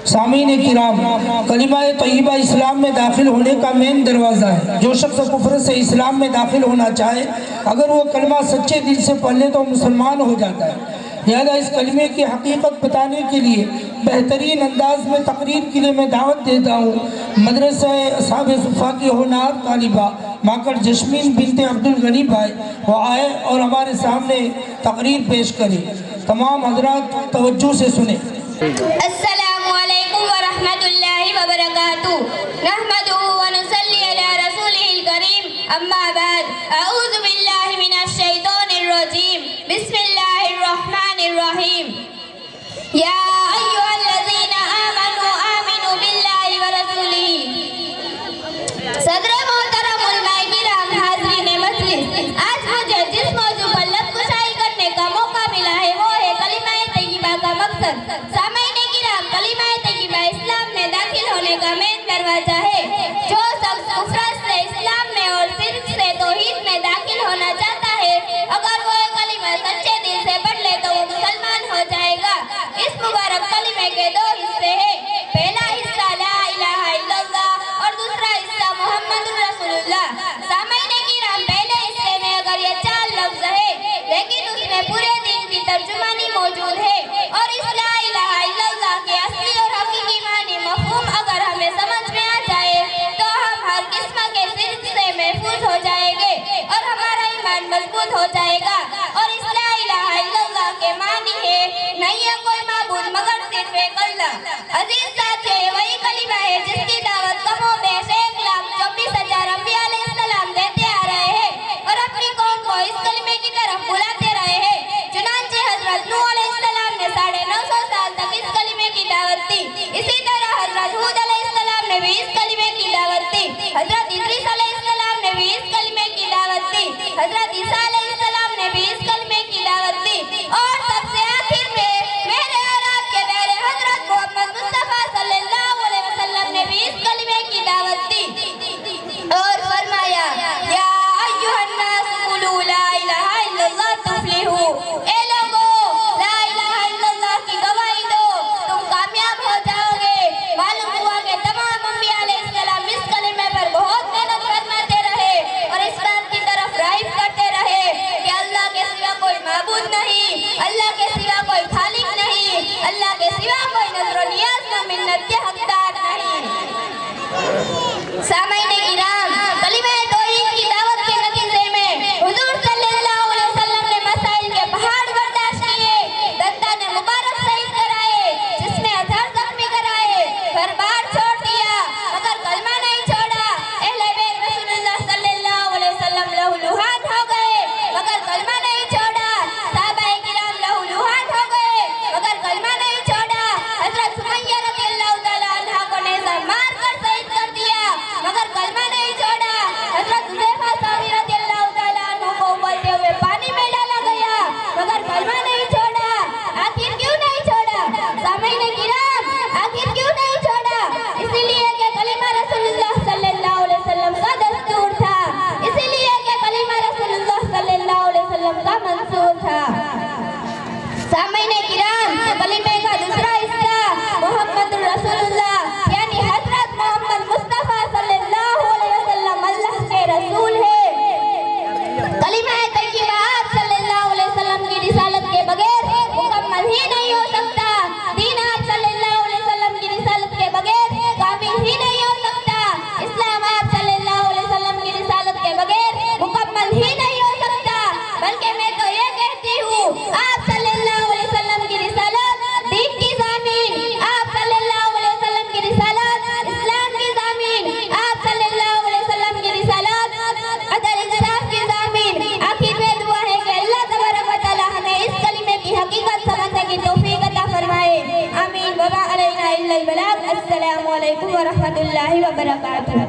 सामीन किराम, कलिमा तय्यबा इस्लाम में दाखिल होने का मेन दरवाज़ा है। जो शख्स कुफ्र से इस्लाम में दाखिल होना चाहे, अगर वो कलिमा सच्चे दिल से पढ़ ले तो मुसलमान हो जाता है। लिहाजा इस कलिमे की हकीकत बताने के लिए बेहतरीन अंदाज में तकरीर के लिए मैं दावत देता हूँ। मदरसा असहाब सुफ़ा की होनार तालिबा माकर जस्मीन बिनते अब्दुल गनी भाई वो आए और हमारे सामने तकरीर पेश करें। तमाम हजरात तवज्जो से सुने। अस्सलामु अलैकुम व रहमतुल्लाहि व बरकातुहू। नहमदुहु व नुसल्ली अला रसूलिहिल करीम, अम्मा बाद। अऊज़ु बिल्लाहि मिनश शैतानिर रजीम। बिस्मिल्लाहिर रहमानिर रहीम। या अय्युहल्लज़ीना आमनू आमिनू बिल्लाहि व रसूलिही। सदर मोहतरम उलमाए किराम, हाज़रीन मजलिस, आज मुझे जिस मौजू पर लफ्ज़-कुशाई करने का मौका मिला है वो है कलिमा तय्यबा का मकसद। सामईन किराम, कलिमा तय्यबा इस्लाम में दाखिल होने का मेन दरवाजा है। जो शख्स कुफ्र से इस्लाम में और शिर्क से तौहीद में दाखिल होना चाहता है, अगर वो कलिमा सच्चे दिल से पढ़ ले तो वो मुसलमान हो जाएगा। इस मुबारक कलिमे के दो हिस्से हैं। पहला हिस्सा ला इलाहा इल्लल्लाह और दूसरा हिस्सा मुहम्मदुर रसूलुल्लाह। सामईन किराम, पहले हिस्से में अगर ये 4 लफ्ज है, लेकिन उसमें पूरे दिन की तर्जुमानी मौजूद है और इस ला इलाहा इल्लल्लाह के असली और हकीकी मानी मफहूम अगर हमें समझ में आ जाए तो हम हर किस्म के शिर्क से महफूज हो जाएंगे और हमारा ईमान मजबूत हो जाएगा। और इस ला इलाहा इल्लल्लाह के मानी है नहीं है कोई माबूद मगर सिर्फ एक अल्लाह। अजीज साथियों, ये वही कलिमा है जिसकी दावत कमों में 1,24,000 अंबिया अलैहिस्सलाम देते आ रहे हैं और अपनी कौम को इस कलिमे की तरफ बुलाते रहे हैं। चुनांचे हजरत नूह अलैहिस्सलाम ने 950 साल तक इस कलिमे की दावत दी। इसी तरह हजरत हूद अलैहिस्सलाम ने भी इस कलिमे की दावत दी। हजरत इद्रीस अलैहिस्सलाम ने भी इस कलिमे की दावत दी। हजरत ईसा अलैहिस्सलाम ने भी इस कलिमे की दावत दी। और सबसे आखिर में मेरे और आपके प्यारे हजरत मोहम्मद मुस्तफा सल्लल्लाहु अलैहि वसल्लम ने भी इस कलिमे की दावत दी और फरमाया, या अय्युहन नास कुलू ला इलाहा इल्लल्लाह तुफ्लिहू। ए लोगों, ला इलाहा इल्लल्लाह की गवाही दो, तुम कामयाब हो जाओगे। मालूम हुआ कि तमाम अंबिया अलैहिस्सलाम इस कलिमे पर बहुत मेहनत फरमाते रहे और इस बात की तरफ राइब करते रहे कि अल्लाह के सिवा कोई माबूद नहीं, अल्लाह के सिवा कोई खालिक नहीं, अल्लाह के सिवा कोई नज़र व नियाज़ व मिन्नत के हकदार नहीं। सामईन किराम, कलिमा तौहीद की दावत के नतीजे में हुजूर सल्लल्लाहु अलैहि वसल्लम ने मसाइल के पहाड़ बर्दाश्त किए, दत्ता ने मुबारक शहीद कराए, जिसमें 1000 जख्मी कराए, घर-बार छोड़ दिया मगर कलमा नहीं छोड़ा। अहले बैत रसूलुल्लाह सल्लल्लाहु अलैहि वसल्लम लहूलुहान हो गए मगर कलमा नहीं छोड़ा। सहाबाए किराम लहूलुहान हो गए मगर कलमा नहीं छोड़ा। हजरत सुमैया रज़ियल्लाहु तआला अन्हा को नेज़ा मार कर शहीद कर दिया मगर कलमा नहीं छोड़ा। हजरत हुज़ैफा सामी रज़ियल्लाहु तआला अन्हु को उबलते हुए पानी में डाला गया मगर कलमा नहीं छोड़ा। आखिर क्यों नहीं छोड़ा? सामईन किराम, आखिर क्यों नहीं छोड़ा? इसीलिए कि कलिमा रसूलुल्लाह सल्लल्लाहु अलैहि वसल्लम का दस्तूर था, इसीलिए कि कलिमा रसूलुल्लाह सल्लल्लाहु अलैहि वसल्लम का मंसूर था। सामईन किराम, कलिमे का दूसरा हिस्सा मुहम्मदुर रसूलुल्लाह यानी हजरत मोहम्मद मुस्तफा सल्लल्लाहु अलैहि वसल्लम अल्लाह के रसूल है। कलिमा तय्यबा आप सल्लल्लाहु अलैहि वसल्लम की रिसालत के बगैर मुकम्मल ही नहीं हो सकता। दीन आप सल्लल्लाहु अलैहि वसल्लम की रिसालत के बगैर कामिल ही नहीं हो सकता। इस्लाम आप सल्लल्लाहु अलैहि वसल्लम की रिसालत के बगैर मुकम्मल ही नहीं हो सकता। बल्कि मैं तो ये कहती हूँ, आप सल्लल्लाहु अलैहि वसल्लम की रिसालत दीन की ज़मीन, आप सल्लल्लाहु अलैहि वसल्लम की रिसालत इस्लाम की ज़मीन, आप सल्लल्लाहु अलैहि वसल्लम की रिसालत अदल इंसाफ की ज़मीन। आखिर में दुआ है कि अल्लाह तबारक व तआला हमें इस कलिमे की हकीकत समझने की तौफीक अता फरमाए। आमीन। वमा अलैना इल्लल बलाग। अस्सलामु अलैकुम व रहमतुल्लाहि व बरकातुहू।